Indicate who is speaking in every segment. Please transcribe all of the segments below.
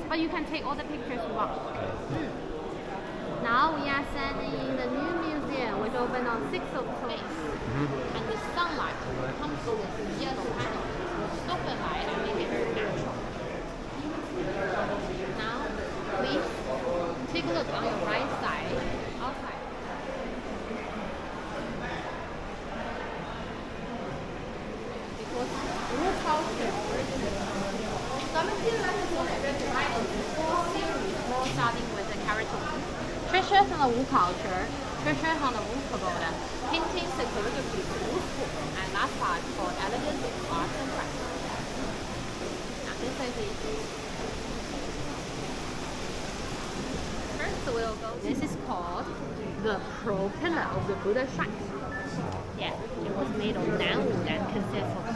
Speaker 1: but you can take all the pictures you want. Now we are standing in the new museum, which opened on 6th of May. And the sunlight comes through this yellow panel, open light, and make it very natural. Now, please take a look on your right side, outside. Because Wu culture starting with the cartoons, treasures on the Wu culture, treasures on the Wu pagoda, paintings, calligraphy, Wu school, and last part called elegance of arts and crafts. Now this is it. First we'll go. This is called the propeller of the Buddha shrine. Yeah, it was made of nanwood and consists of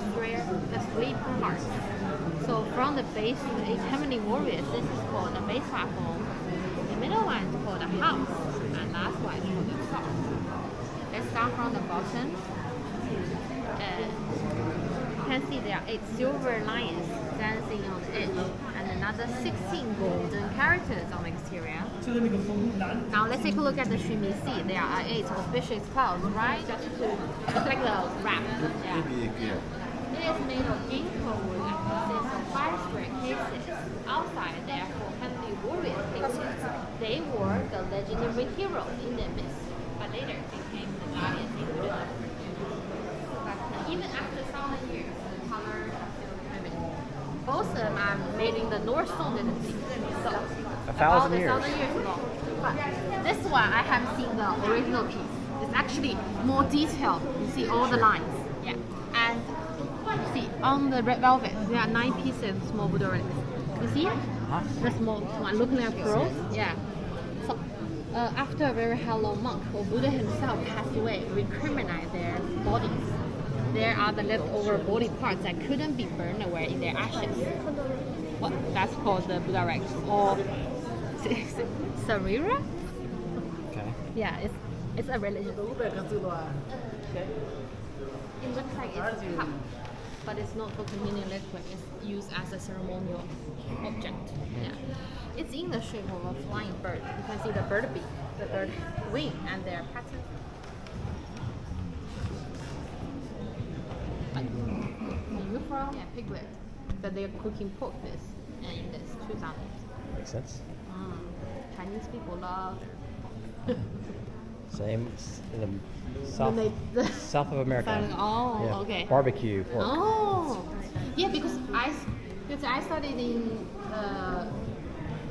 Speaker 1: three parts. So from the base to the 8 heavenly warriors, this is called the base platform. The middle one is called the house, and last one is called the top. Let's start from the bottom. You can see there are 8 silver lions dancing on the edge, and another 16 golden characters on the exterior. Now let's take a look at the Shumisi. There are 8 auspicious clouds, right? Just to like the wrap. Yeah. It is made of ginkgo wood and consists of 5 square cases. Outside there are 4 heavenly warrior cases. They were the legendary heroes in their midst, but later became the guardians in Buddhism. But even after 1,000 years, the colors are still vivid. Both of them are made in the North Song dynasty. So
Speaker 2: 1,000 years.
Speaker 1: 1,000 years ago. But this one I have seen the original piece. It's actually more detailed. You see all the lines. Yeah. And see, on the red velvet, there are 9 pieces of small Buddha relics. You see? The small one, looking like pearls. Yeah. So, after a very hollow monk or Buddha himself passed away, we cremate their bodies. There are the leftover body parts that couldn't be burned away in their ashes. What? That's called the Buddha relics, or Sarira?
Speaker 2: Okay.
Speaker 1: Yeah, it's a religion. It looks like it's a cup, but it's not for containing liquid. It's used as a ceremonial object. Yeah, it's in the shape of a flying bird. You can see the bird beak, the bird wing, and their pattern. Where you from? Yeah, Piglet. But they're cooking pork in this 2000.
Speaker 2: Makes sense.
Speaker 1: Chinese people love.
Speaker 2: Same in the south of America.
Speaker 1: Oh,
Speaker 2: yeah.
Speaker 1: Okay.
Speaker 2: Barbecue pork.
Speaker 1: Oh, yeah, because I studied in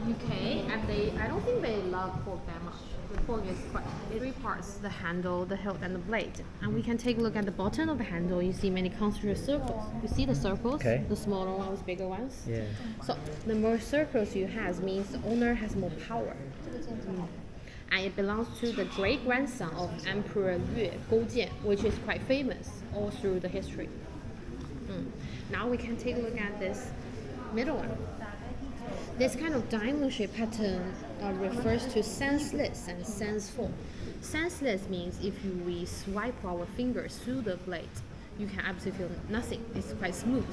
Speaker 1: UK, and I don't think they love pork that much. The pork is quite 3 parts: the handle, the hilt, and the blade. And we can take a look at the bottom of the handle. You see many concentric circles. You see the circles?
Speaker 2: Okay.
Speaker 1: The smaller ones, bigger ones.
Speaker 2: Yeah.
Speaker 1: So the more circles you have means the owner has more power. And it belongs to the great grandson of Emperor Yue Goujian, which is quite famous all through the history. Now we can take a look at this middle one. This kind of diamond-shaped pattern refers to senseless and senseful. Senseless means if we swipe our fingers through the blade, you can absolutely feel nothing. It's quite smooth.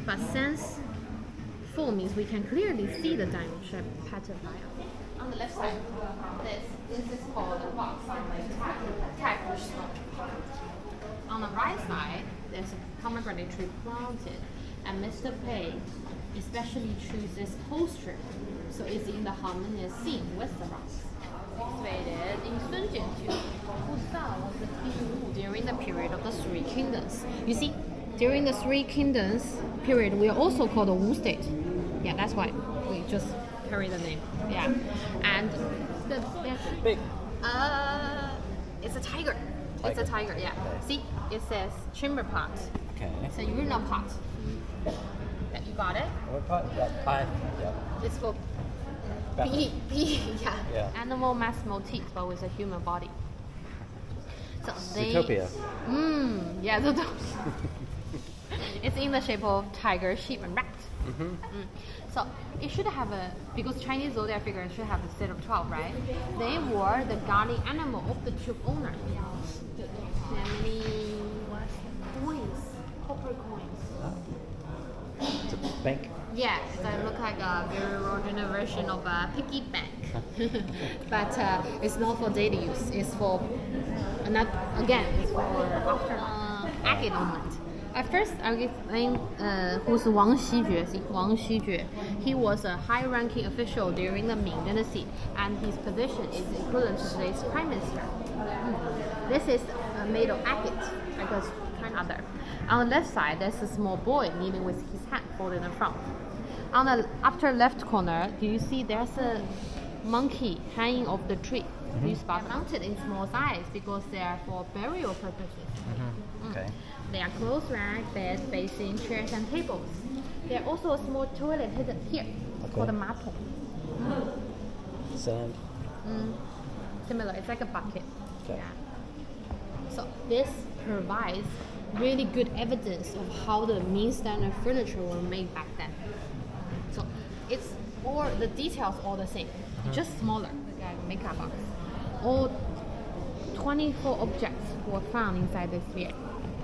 Speaker 1: But senseful means we can clearly see the diamond-shaped pattern. On the left side, this is called the box on the tag stone. On the right side, there's a pomegranate tree planted, and Mr. Pei especially choose this posture, so it's in the harmonious scene with the rocks. Excavated in Sun Jianju, Wuzhou was the king during the period of the 3 kingdoms. You see, during the 3 kingdoms period, we are also called the Wu state. Yeah, that's why we just carry the name. Yeah, and there's
Speaker 2: Big.
Speaker 1: it's a tiger. It's a tiger. Yeah. See, it says chamber pot.
Speaker 2: Okay.
Speaker 1: It's a urinal pot. Yeah, you got it.
Speaker 2: What pot? That pie. Yeah.
Speaker 1: It's for
Speaker 2: Bathroom.
Speaker 1: yeah. Animal mask motif, but with a human body. So
Speaker 2: Zootopia.
Speaker 1: Yeah, Zootopia. It's in the shape of tiger, sheep, and rat. So it should have because Chinese zodiac figure should have a set of 12, right? They were the guardian animal of the 12 owners. There are many coins, copper coins.
Speaker 2: It's a bank.
Speaker 1: Yeah, it does look like a very original version of a piggy bank. But it's not for daily use. It's for, not again, it's for after agate ornament. At first, I'll explain who's Wang Xijue. Wang Xijue. He was a high-ranking official during the Ming Dynasty, and his position is equivalent to today's prime minister. This is made of agate, like a kind of other. On the left side, there's a small boy kneeling with his hand folded in front. On the upper left corner, do you see there's a monkey hanging off the tree? Mm-hmm. These are mounted in small size because they are for burial purposes.
Speaker 2: Mm-hmm. Okay.
Speaker 1: They are clothes rack, beds, basin, chairs, and tables. There's also a small toilet hidden here called a matong.
Speaker 2: Sand.
Speaker 1: Similar, it's like a bucket.
Speaker 2: Okay.
Speaker 1: Yeah. So this provides really good evidence of how the Ming standard furniture were made back then. So it's all the details all the same, it's just smaller, like a makeup box. All 24 objects were found inside the sphere.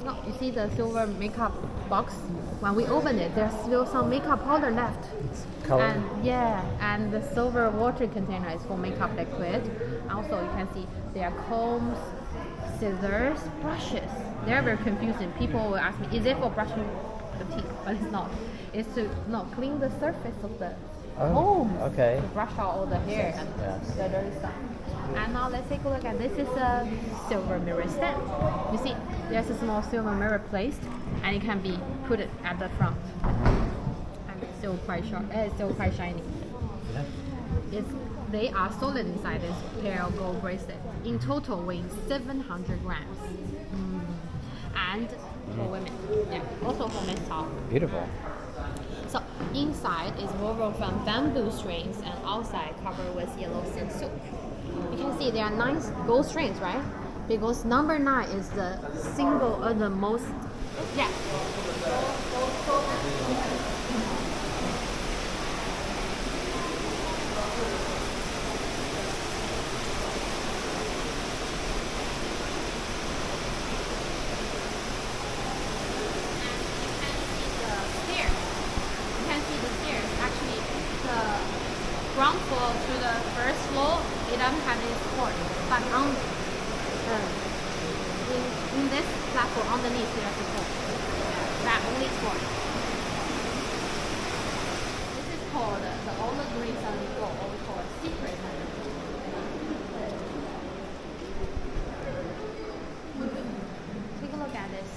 Speaker 1: Now, you see the silver makeup box? When we open it, there's still some makeup powder left.
Speaker 2: Color.
Speaker 1: And the silver water container is for makeup liquid. Also, you can see there are combs, scissors, brushes. They're very confusing. People will ask me, is it for brushing the teeth? But it's not. It's to clean the surface of the combs.
Speaker 2: Okay.
Speaker 1: To brush out all the hair and the dirty stuff. And now let's take a look at this. Is a silver mirror stand. You see, there's a small silver mirror placed, and it can be put at the front. And it's still quite sharp. It's still quite shiny. Yeah. They are solid inside this pair of gold bracelets. In total, weighing 700 grams. And for women, also for men's top.
Speaker 2: Beautiful.
Speaker 1: So inside is woven from bamboo strings, and outside covered with yellow silk silk. You can see there are 9 gold strings, right? Because number 9 is the single the most. Yeah. Ground floor to the first floor, it doesn't have any support. But in this platform underneath there's support. That only support. This is called the older green sun floor, or we call it secret. Take a look at this.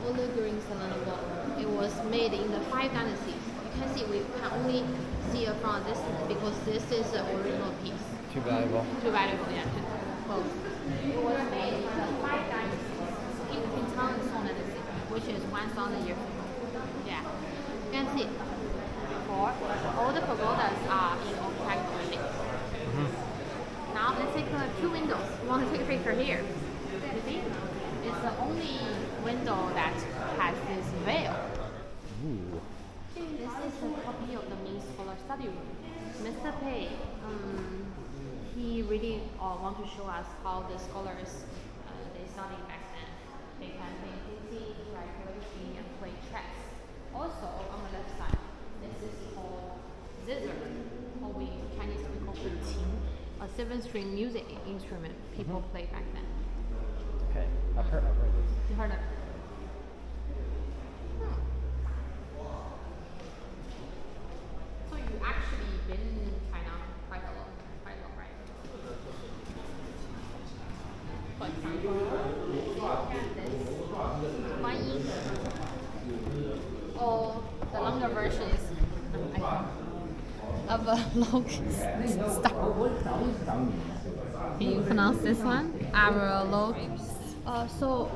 Speaker 1: Older green salon wall. It was made in the 5 dynasties. You can see we can only see it from this because this is the original piece.
Speaker 2: Too valuable.
Speaker 1: Too valuable, yeah. Close. It was made in the 5 dynasties in Tang and Song dynasty, which is 1,000 years ago. Yeah. You can see all the pagodas are in octagonal shape. Now let's take 2 windows. You want to take a picture here? You see? It's the only window that has this veil.
Speaker 2: Ooh.
Speaker 1: This is a copy of the Ming Scholar Study Room. Mr. Pei, he really want to show us how the scholars they studied back then. They can paint painting, write calligraphy, and play chess. Also, on the left side, this is called zither, or we Chinese we call pinyin, a 7-string music instrument people played back then.
Speaker 2: Okay, I've heard this.
Speaker 1: You heard of it? So you actually been in China quite a lot, right? For example, pinyin, or the longer version is of a locust star. Can you pronounce this one? Arolocus. So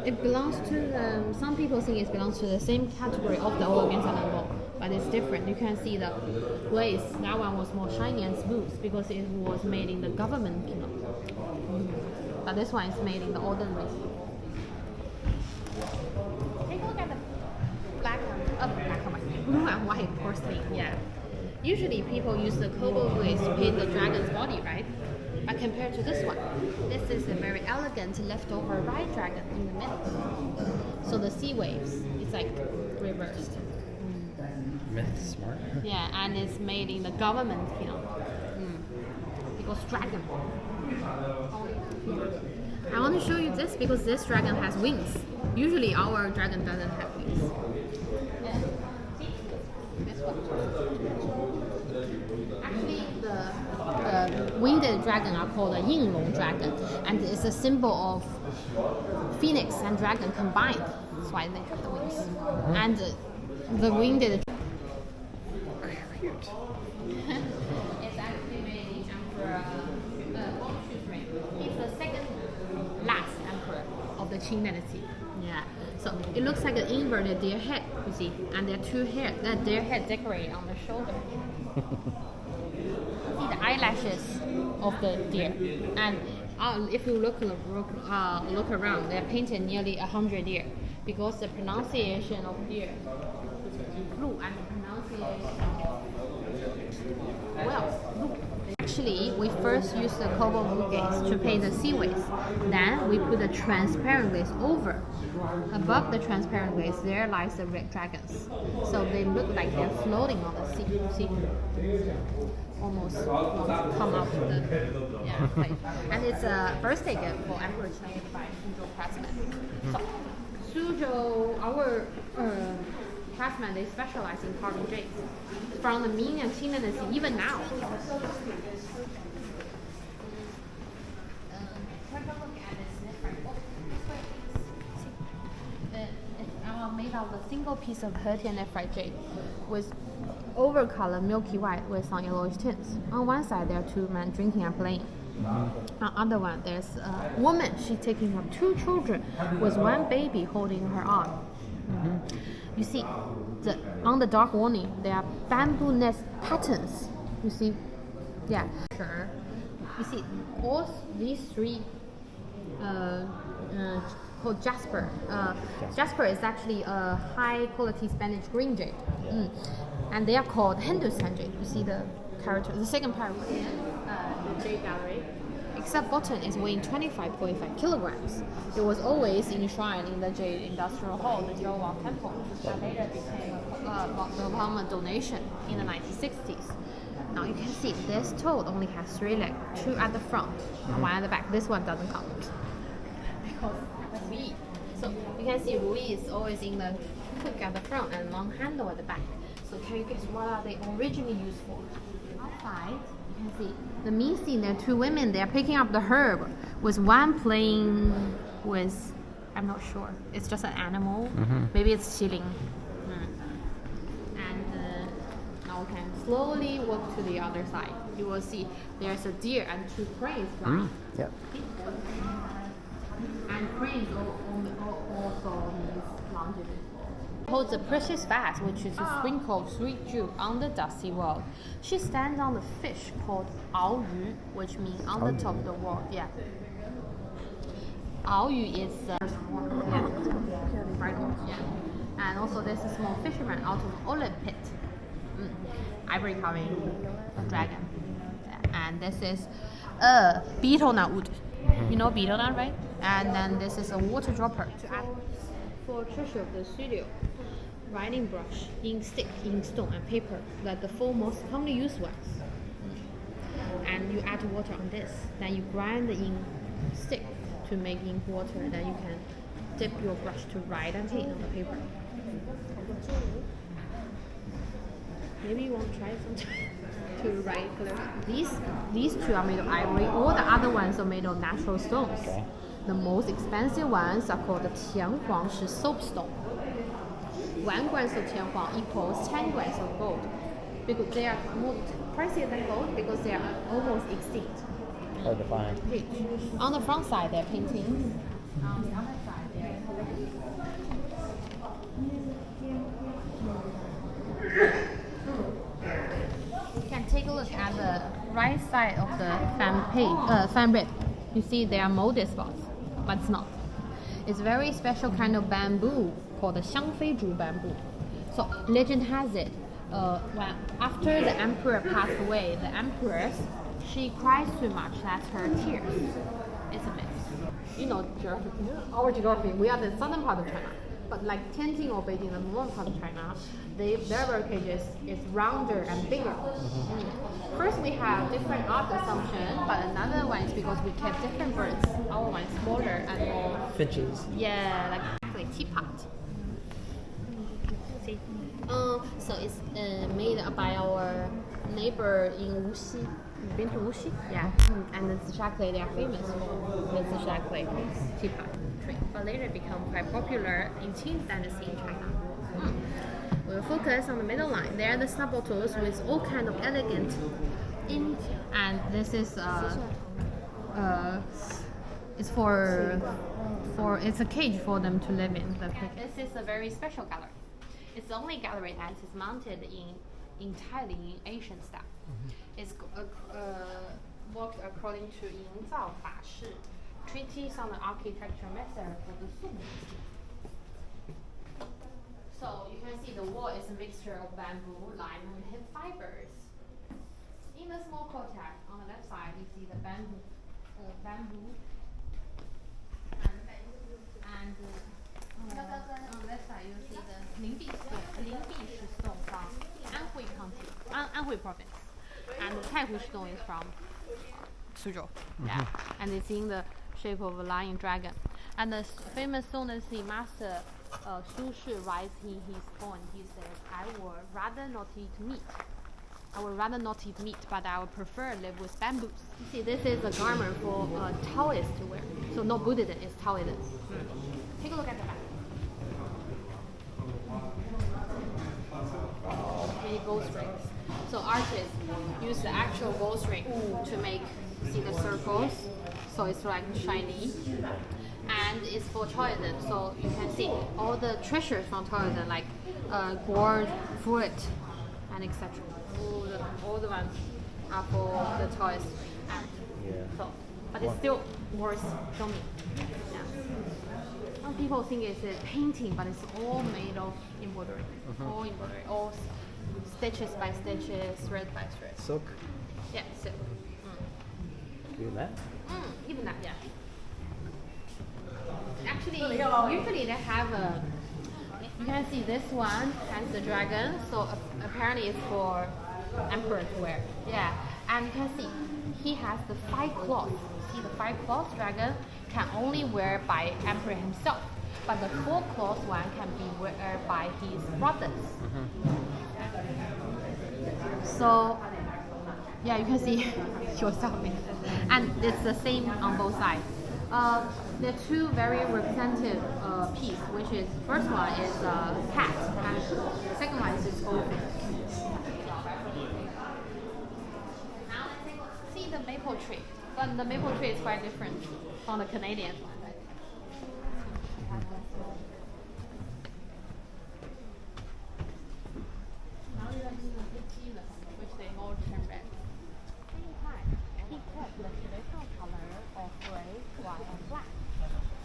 Speaker 1: it belongs to some people think it belongs to the same category of the Oolong but it's different. You can see the glaze. That one was more shiny and smooth because it was made in the government kingdom. But this one is made in the ordinary. Take a look at the black and white, blue and white porcelain. Yeah. Usually people use the cobalt glaze to paint the dragon's body, right? But compared to this one, this is a very elegant leftover right dragon in the middle. So the sea waves, it's like reversed.
Speaker 2: Myth, smart.
Speaker 1: Yeah, and it's made in the government, because dragon. I want to show you this because this dragon has wings. Usually our dragon doesn't have wings. This one. Actually, the winged dragon are called a Yinglong dragon, and it's a symbol of phoenix and dragon combined. That's why they have the wings. And the winged.
Speaker 2: Cute.
Speaker 1: It's actually made in Emperor Guangxu's reign. He's the second last emperor of the Qing dynasty. Yeah. So it looks like an inverted deer head, you see, and there are two hair, that deer head decorated on the shoulder. See the eyelashes of the deer, and if you look around, they're painted nearly 100 deer because the pronunciation of deer is blue and the pronunciation of well. Actually, we first used the cobalt blue glaze to paint the seaways. Then we put the transparent glaze over. Above the transparent glaze, there lies the red dragons. So they look like they're floating on the sea. You see? Almost come out of the plate. And it's a birthday gift for Emperor Cheng by Suzhou craftsmen. So, Suzhou, our craftsmen, they specialize in carving jades. From the Ming and Qing dynasty, even now. Take a look at this. It's made out of a single piece of Hetian nephrite jade with overcolor milky white with some yellowish tints. On one side, there are two men drinking and playing. On the other one, there's a woman. She's taking up two children with one baby holding her arm. You see, on the dark warning, there are bamboo nest patterns. You see, yeah. Sure. You see, all these three called jasper. Jasper is actually a high-quality Spanish green jade, and they are called Hindustan jade. You see the character, the second paragraph, the jade gallery. Except bottom is weighing 25.5 kilograms. It was always enshrined in the Jade Industrial Hall, the Jiangsu Temple, that later became a donation in the 1960s. Now you can see this toad only has 3 legs, 2 at the front and 1 at the back. This one doesn't count because that's Ruyi. So you can see Ruyi is always in the hook at the front and long handle at the back. So can you guess what are they originally used for? Outside. You can see the main scene, there are 2 women, they are picking up the herb with one playing with, I'm not sure, it's just an animal, maybe it's chilling. And now we can slowly walk to the other side. You will see there's a deer and 2 cranes flying.
Speaker 2: Yep.
Speaker 1: And cranes also means longevity. Holds a precious vase, which is a sprinkled sweet dew on the dusty world. She stands on the fish called Ao Yu, which means on the top of the world. Yeah. Ao Yu is and also there's a small fisherman out of olive pit. Ivory carving a dragon. Yeah. And this is a beetle nut wood. You know beetle nut, right? And then this is a water dropper to add for treasure of the studio. Writing brush, ink stick, ink stone, and paper, like the 4 most commonly used ones. And you add water on this. Then you grind the ink stick to make ink water. Then you can dip your brush to write and paint on the paper. Maybe you want to try sometime to write colors. These 2 are made of ivory. All the other ones are made of natural stones.
Speaker 2: Okay.
Speaker 1: The most expensive ones are called the Tianhuangshi soapstone. 1 gram of Tianhuang equals 10 grams of gold. Because they are more pricier than gold because they are almost extinct.
Speaker 2: Hard to find.
Speaker 1: On the front side, they're paintings. On the other side, they're collections. You can take a look at the right side of the fan rib. You see there are molded spots, but it's not. It's a very special kind of bamboo called the Xiangfei bamboo. So legend has it, when after the emperor passed away, the empress, she cries too much. That's her tears. It's a myth. You know geography. Our geography. We are the southern part of China. But like Tianjin or Beijing, the northern part of China, their birdcage is rounder and bigger. First we have different art assumption, but another one is because we kept different birds. Our one is smaller and more
Speaker 2: Finches.
Speaker 1: yeah, like actually teapot. See, so it's made by our neighbor in Wuxi. Been to Wuxi? Yeah. And the Zisha clay, they are famous for the Zisha clay teapot tree. But later become quite popular in Qing dynasty in China. We'll focus on the middle line. There are the snuff bottles with all kind of elegant ink, and this is it's for it's a cage for them to live in. This is a very special gallery. It's the only gallery that is mounted entirely in Asian style. It's worked according to 营造法式 treatise on the architecture method for the Suzhou Museum. So you can see the wall is a mixture of bamboo, lime, and hemp fibers. In the small courtyard on the left side, you see the bamboo, and on the left side you see the 灵璧石洞 from Anhui County, Anhui Province, and the Taihu stone is from Suzhou. Yeah, and it's in the shape of a lion dragon. And the famous Sonesi master Su Shi writes in his poem, he says, I would rather not eat meat. But I would prefer live with bamboos. You see, this is a garment for Taoists to wear. So not Buddhism, it's Taoism. Take a look at the back. Many gold strings. So artists use the actual gold string to make, see the circles. So it's like shiny. And it's for Taoism, so you can see all the treasures from Taoism, like gourd, fruit, and etc. All the ones are for the Taoist. So, but it's still worth filming. Yeah. Some people think it's a painting, but it's all made of embroidery. All embroidery, all stitches by stitches, thread by thread.
Speaker 2: Silk.
Speaker 1: Yeah, silk.
Speaker 2: Even that?
Speaker 1: Even that, yeah. Actually, usually they have a. You can see this one has the dragon, so apparently it's for emperor to wear. Yeah, and you can see he has the 5 claws. See, the 5 claws dragon can only wear by emperor himself, but the 4 claws one can be worn by his brothers. So, yeah, you can see yourself, and it's the same on both sides. There are 2 very representative pieces, which is first one is cat, and second one is this elephant. Now let's see the maple tree, but the maple tree is quite different from the Canadian one. Now you see the tequila, which they all turn red. He kept the traditional color of gray, white, and black,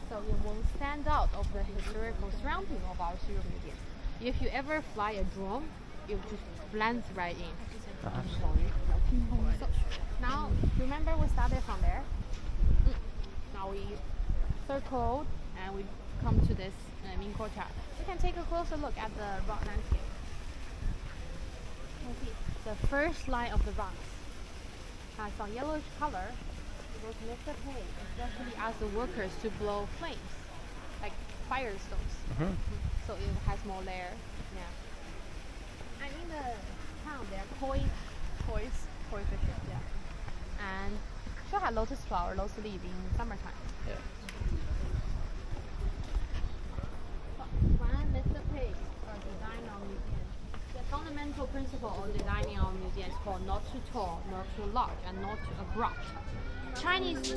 Speaker 1: so it won't stand out of the historical surrounding of our Suzhou Museum. If you ever fly a drone, it just blends right in. So, now, remember we started from there? Now we circled and we come to this main courtyard. We can take a closer look at the rock landscape. You can see the first line of the rocks. It's a yellowish color because Mr. Pei especially asked the workers to blow flames, like fire stones. So it has more layer. Yeah. And in the town there are koi fishes. Yeah. And sure have lotus flower, lotus leaf in summertime.
Speaker 2: Yeah.
Speaker 1: When Mr. Pei designed our museum, the fundamental principle of designing our museum is called not too tall, not too large, and not too abrupt. Chinese